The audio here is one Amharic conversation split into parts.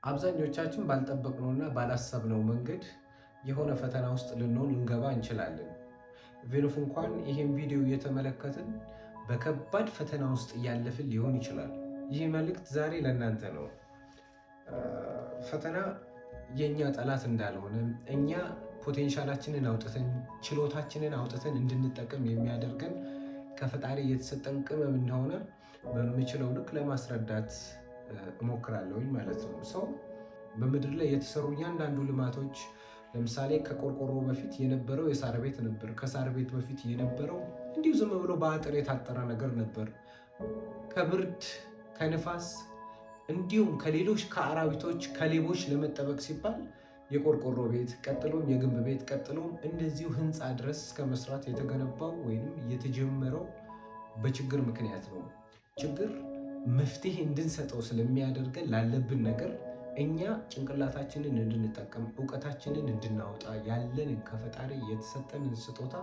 አብዛኞቻችን ባልጠበቅነውና ባላሰብነው መንገድ የሆነ ፈተና ውስጥ ልንገባ እንችላለን። ቬኖፍ እንኳን ይህን ቪዲዮ እየተመለከትን በከባድ ፈተና ውስጥ እያለፍን ሊሆን ይችላል። ይህ መልእክት ዛሬ ለእናንተ ነው። ፈተና የእኛ ጠላት እንዳልሆነ፣ እኛ ፖቴንሻላችንን አውጥተን ችሎታችንን አውጥተን እንድንጠቀም የሚያደርገን ከፈጣሪ የተሰጠን ቅመም እንደሆነ በምችለው ልክ ለማስረዳት እሞክራለሁኝ ማለት ነው። ሰው በምድር ላይ የተሰሩ እያንዳንዱ ልማቶች ለምሳሌ ከቆርቆሮ በፊት የነበረው የሳር ቤት ነበር። ከሳር ቤት በፊት የነበረው እንዲሁ ዝም ብሎ በአጥር የታጠረ ነገር ነበር። ከብርድ ከንፋስ እንዲሁም ከሌሎች ከአራዊቶች ከሌቦች ለመጠበቅ ሲባል የቆርቆሮ ቤት ቀጥሎም የግንብ ቤት ቀጥሎም እንደዚሁ ህንፃ ድረስ እስከ መስራት የተገነባው ወይም የተጀመረው በችግር ምክንያት ነው። ችግር መፍትሄ እንድንሰጠው ስለሚያደርገን ላለብን ነገር እኛ ጭንቅላታችንን እንድንጠቀም እውቀታችንን እንድናወጣ ያለንን ከፈጣሪ የተሰጠንን ስጦታ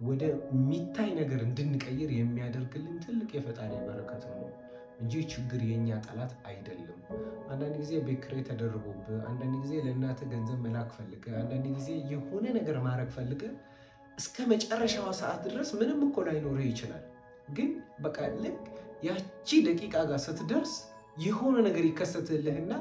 ወደ ሚታይ ነገር እንድንቀይር የሚያደርግልን ትልቅ የፈጣሪ በረከት ነው እንጂ ችግር የኛ ጠላት አይደለም። አንዳንድ ጊዜ ቤት ኪራይ ተደርጎብህ፣ አንዳንድ ጊዜ ለእናትህ ገንዘብ መላክ ፈልገህ፣ አንዳንድ ጊዜ የሆነ ነገር ማድረግ ፈልገህ እስከ መጨረሻዋ ሰዓት ድረስ ምንም እኮ ላይኖርህ ይችላል። ግን በቃ ልክ ያቺ ደቂቃ ጋር ስትደርስ የሆነ ነገር ይከሰትልህና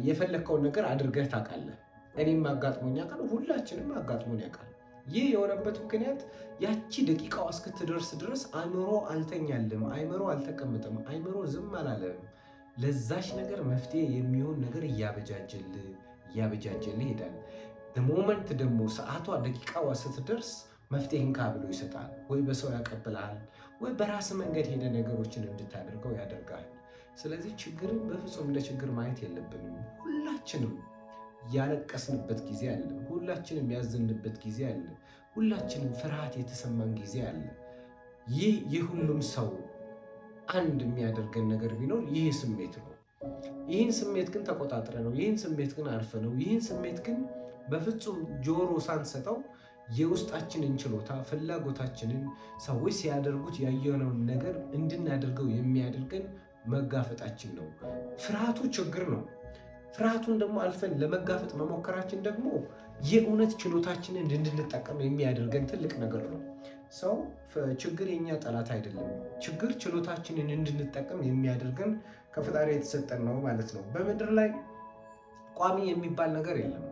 የፈለግከውን ነገር አድርገህ ታውቃለህ። እኔም አጋጥሞኝ ያውቃል፣ ሁላችንም አጋጥሞን ያውቃል። ይህ የሆነበት ምክንያት ያቺ ደቂቃዋ እስክትደርስ ድረስ አእምሮ አልተኛልም፣ አእምሮ አልተቀመጠም፣ አእምሮ ዝም አላለም። ለዛች ነገር መፍትሄ የሚሆን ነገር እያበጃጀልህ ይሄዳል። ሞመንት ደግሞ ሰዓቷ ደቂቃዋ ስትደርስ መፍትሄን ብሎ ይሰጣል። ወይ በሰው ያቀብልሃል፣ ወይ በራስ መንገድ ሄደ ነገሮችን እንድታደርገው ያደርጋል። ስለዚህ ችግርን በፍጹም እንደ ችግር ማየት የለብንም። ሁላችንም ያለቀስንበት ጊዜ አለ፣ ሁላችንም ያዘንበት ጊዜ አለ፣ ሁላችንም ፍርሃት የተሰማን ጊዜ አለ። ይህ የሁሉም ሰው አንድ የሚያደርገን ነገር ቢኖር ይህ ስሜት ነው። ይህን ስሜት ግን ተቆጣጥረ ነው፣ ይህን ስሜት ግን አርፈ ነው፣ ይህን ስሜት ግን በፍጹም ጆሮ ሳንሰጠው የውስጣችንን ችሎታ ፍላጎታችንን ሰዎች ሲያደርጉት ያየነውን ነገር እንድናደርገው የሚያደርገን መጋፈጣችን ነው። ፍርሃቱ ችግር ነው። ፍርሃቱን ደግሞ አልፈን ለመጋፈጥ መሞከራችን ደግሞ የእውነት ችሎታችንን እንድንጠቀም የሚያደርገን ትልቅ ነገር ነው። ሰው ችግር የኛ ጠላት አይደለም። ችግር ችሎታችንን እንድንጠቀም የሚያደርገን ከፈጣሪ የተሰጠን ነው ማለት ነው። በምድር ላይ ቋሚ የሚባል ነገር የለም።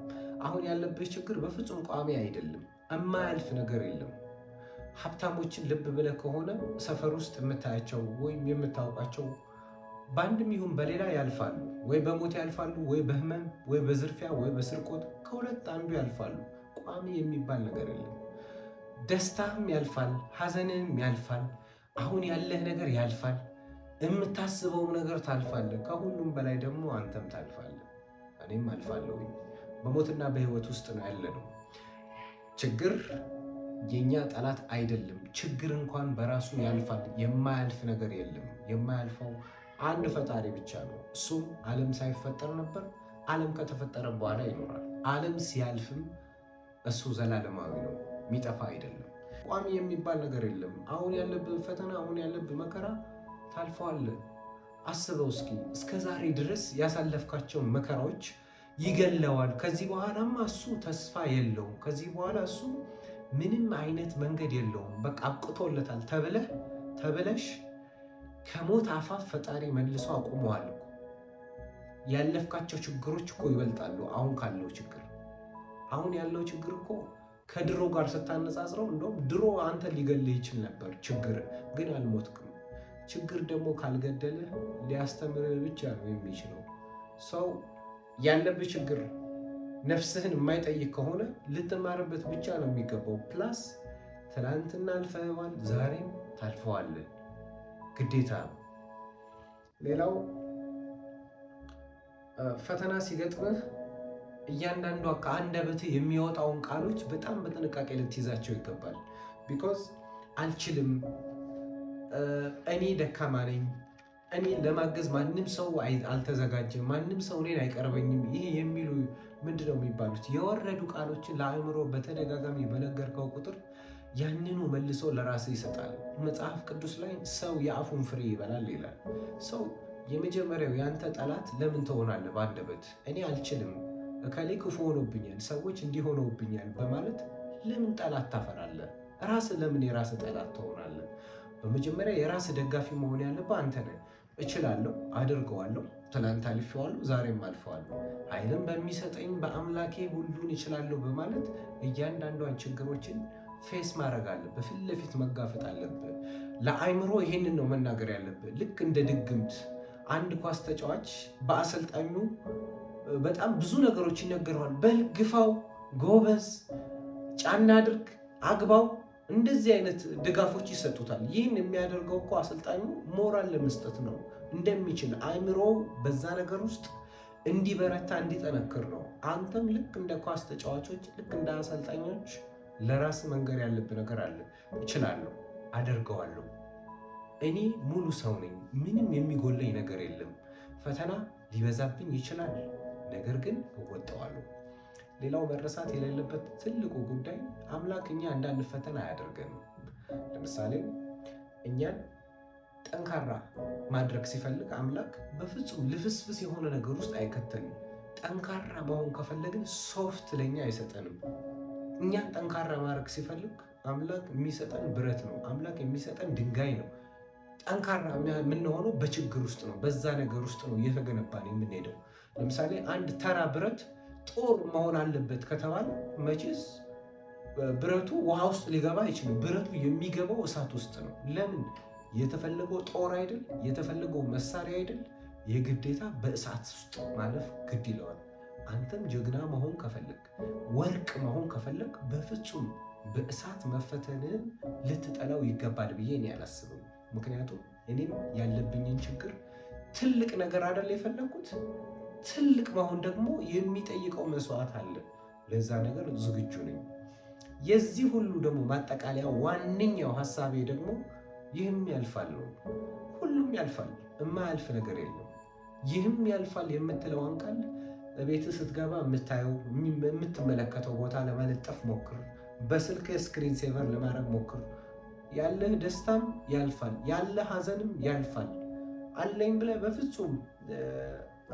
አሁን ያለብህ ችግር በፍጹም ቋሚ አይደለም። የማያልፍ ነገር የለም። ሀብታሞችን ልብ ብለህ ከሆነ ሰፈር ውስጥ የምታያቸው ወይም የምታውቃቸው በአንድም ይሁን በሌላ ያልፋሉ። ወይ በሞት ያልፋሉ፣ ወይ በህመም፣ ወይ በዝርፊያ፣ ወይ በስርቆት፣ ከሁለት አንዱ ያልፋሉ። ቋሚ የሚባል ነገር የለም። ደስታህም ያልፋል፣ ሀዘንህም ያልፋል። አሁን ያለህ ነገር ያልፋል። የምታስበውም ነገር ታልፋለህ። ከሁሉም በላይ ደግሞ አንተም ታልፋለህ። እኔም አልፋለሁ። በሞትና በህይወት ውስጥ ነው ያለነው። ችግር የኛ ጠላት አይደለም። ችግር እንኳን በራሱ ያልፋል። የማያልፍ ነገር የለም። የማያልፈው አንድ ፈጣሪ ብቻ ነው። እሱም ዓለም ሳይፈጠር ነበር። ዓለም ከተፈጠረ በኋላ ይኖራል። ዓለም ሲያልፍም እሱ ዘላለማዊ ነው፣ የሚጠፋ አይደለም። ቋሚ የሚባል ነገር የለም። አሁን ያለብህ ፈተና፣ አሁን ያለብህ መከራ ታልፈዋለህ። አስበው እስኪ እስከ ዛሬ ድረስ ያሳለፍካቸውን መከራዎች ይገለዋል። ከዚህ በኋላማ እሱ ተስፋ የለውም። ከዚህ በኋላ እሱ ምንም አይነት መንገድ የለውም። በቃ አብቅቶለታል ተብለሽ ከሞት አፋፍ ፈጣሪ መልሶ አቁመዋል። ያለፍካቸው ችግሮች እኮ ይበልጣሉ አሁን ካለው ችግር። አሁን ያለው ችግር እኮ ከድሮ ጋር ስታነጻጽረው እንደውም ድሮ አንተ ሊገልህ ይችል ነበር። ችግር ግን አልሞትክም። ችግር ደግሞ ካልገደልህ ሊያስተምርህ ብቻ ነው የሚችለው። ሰው ያለብህ ችግር ነፍስህን የማይጠይቅ ከሆነ ልትማርበት ብቻ ነው የሚገባው። ፕላስ ትናንትና አልፈዋል፣ ዛሬም ታልፈዋለህ፣ ግዴታ ነው። ሌላው ፈተና ሲገጥምህ እያንዳንዷ ከአንደበትህ የሚወጣውን ቃሎች በጣም በጥንቃቄ ልትይዛቸው ይገባል። ቢኮዝ አልችልም፣ እኔ ደካማ ነኝ፣ እኔ ለማገዝ ማንም ሰው አልተዘጋጀም፣ ማንም ሰው እኔን አይቀርበኝም፣ ይሄ የሚሉ ምንድነው የሚባሉት የወረዱ ቃሎችን ለአእምሮ በተደጋጋሚ በነገርከው ቁጥር ያንኑ መልሶ ለራስህ ይሰጣል። መጽሐፍ ቅዱስ ላይ ሰው የአፉን ፍሬ ይበላል ይላል። ሰው የመጀመሪያው ያንተ ጠላት ለምን ትሆናለህ በአንደበት እኔ አልችልም፣ እከሌ ክፉ ሆኖብኛል፣ ሰዎች እንዲሆነውብኛል በማለት ለምን ጠላት ታፈራለህ? ራስህ ለምን የራስህ ጠላት ትሆናለህ? በመጀመሪያ የራስህ ደጋፊ መሆን ያለብህ አንተ ነህ። እችላለሁ፣ አድርገዋለሁ፣ ትናንት አልፌዋለሁ፣ ዛሬም አልፈዋለሁ፣ ኃይልን በሚሰጠኝ በአምላኬ ሁሉን እችላለሁ በማለት እያንዳንዷን ችግሮችን ፌስ ማድረግ አለብህ። ፊት ለፊት መጋፈጥ አለብህ። ለአይምሮ ይሄንን ነው መናገር ያለብህ። ልክ እንደ ድግምት አንድ ኳስ ተጫዋች በአሰልጣኙ በጣም ብዙ ነገሮች ይነገረዋል። በል ግፋው፣ ጎበዝ፣ ጫና አድርግ፣ አግባው፣ እንደዚህ አይነት ድጋፎች ይሰጡታል። ይህን የሚያደርገው እኮ አሰልጣኙ ሞራል ለመስጠት ነው፣ እንደሚችል አይምሮው በዛ ነገር ውስጥ እንዲበረታ እንዲጠነክር ነው። አንተም ልክ እንደ ኳስ ተጫዋቾች ልክ እንደ አሰልጣኞች ለራስ መንገር ያለብህ ነገር አለ። እችላለሁ፣ አደርገዋለሁ፣ እኔ ሙሉ ሰው ነኝ፣ ምንም የሚጎለኝ ነገር የለም። ፈተና ሊበዛብኝ ይችላል፣ ነገር ግን እወጣዋለሁ። ሌላው መረሳት የሌለበት ትልቁ ጉዳይ አምላክ እኛ እንዳንፈተን አያደርገንም። ለምሳሌ እኛን ጠንካራ ማድረግ ሲፈልግ አምላክ በፍጹም ልፍስፍስ የሆነ ነገር ውስጥ አይከተንም። ጠንካራ መሆን ከፈለግን ሶፍት ለኛ አይሰጠንም። እኛን ጠንካራ ማድረግ ሲፈልግ አምላክ የሚሰጠን ብረት ነው። አምላክ የሚሰጠን ድንጋይ ነው። ጠንካራ የምንሆነው በችግር ውስጥ ነው። በዛ ነገር ውስጥ ነው እየተገነባን የምንሄደው። ለምሳሌ አንድ ተራ ብረት ጦር መሆን አለበት ከተባለ መቼስ ብረቱ ውሃ ውስጥ ሊገባ አይችልም። ብረቱ የሚገባው እሳት ውስጥ ነው። ለምን? የተፈለገው ጦር አይደል? የተፈለገው መሳሪያ አይደል? የግዴታ በእሳት ውስጥ ማለፍ ግድ ይለዋል። አንተም ጀግና መሆን ከፈለግ፣ ወርቅ መሆን ከፈለግ በፍጹም በእሳት መፈተንን ልትጠላው ይገባል ብዬ እኔ አላስብም። ምክንያቱም እኔም ያለብኝን ችግር ትልቅ ነገር አይደል የፈለግኩት። ትልቅ መሆን ደግሞ የሚጠይቀው መስዋዕት አለ። ለዛ ነገር ዝግጁ ነኝ። የዚህ ሁሉ ደግሞ ማጠቃለያ ዋነኛው ሀሳቤ ደግሞ ይህም ያልፋል ነው። ሁሉም ያልፋል፣ የማያልፍ ነገር የለም። ይህም ያልፋል የምትለውን ቃል ቤትህ ስትገባ የምታየው የምትመለከተው ቦታ ለመለጠፍ ሞክር። በስልክ ስክሪን ሴቨር ለማድረግ ሞክር። ያለህ ደስታም ያልፋል፣ ያለህ ሀዘንም ያልፋል። አለኝ ብለህ በፍጹም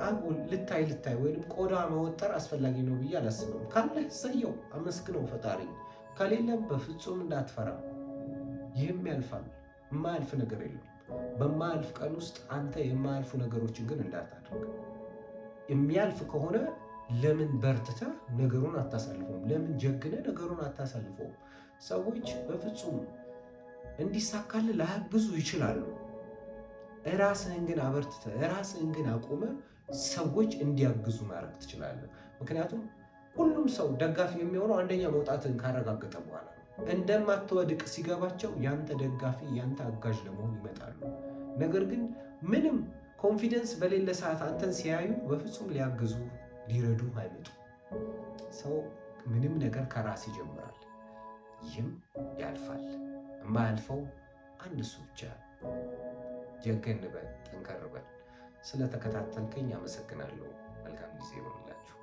አጉል ልታይ ወይም ቆዳ መወጠር አስፈላጊ ነው ብዬ አላስብም። ካለህ እሰየው፣ አመስግነው ፈጣሪ። ከሌለም በፍጹም እንዳትፈራ። ይህም ያልፋል፣ የማያልፍ ነገር የለም። በማያልፍ ቀን ውስጥ አንተ የማያልፉ ነገሮችን ግን እንዳታደርግ። የሚያልፍ ከሆነ ለምን በርትተህ ነገሩን አታሳልፈውም? ለምን ጀግነህ ነገሩን አታሳልፈውም? ሰዎች በፍጹም እንዲሳካልህ ላያግዙ ይችላሉ። ራስህን ግን አበርትተህ ራስህን ግን አቁመህ ሰዎች እንዲያግዙ ማድረግ ትችላለህ። ምክንያቱም ሁሉም ሰው ደጋፊ የሚሆነው አንደኛ መውጣትን ካረጋገጠ በኋላ ነው። እንደማትወድቅ ሲገባቸው ያንተ ደጋፊ ያንተ አጋዥ ለመሆን ይመጣሉ። ነገር ግን ምንም ኮንፊደንስ በሌለ ሰዓት አንተን ሲያዩ በፍጹም ሊያግዙ ሊረዱ አይመጡ። ሰው ምንም ነገር ከራስ ይጀምራል። ይህም ያልፋል። የማያልፈው አንድ እሱ ብቻ። ጀገን በል፣ ጠንከር በል። ስለተከታተልከኝ አመሰግናለሁ። መልካም ጊዜ ይሆንላችሁ።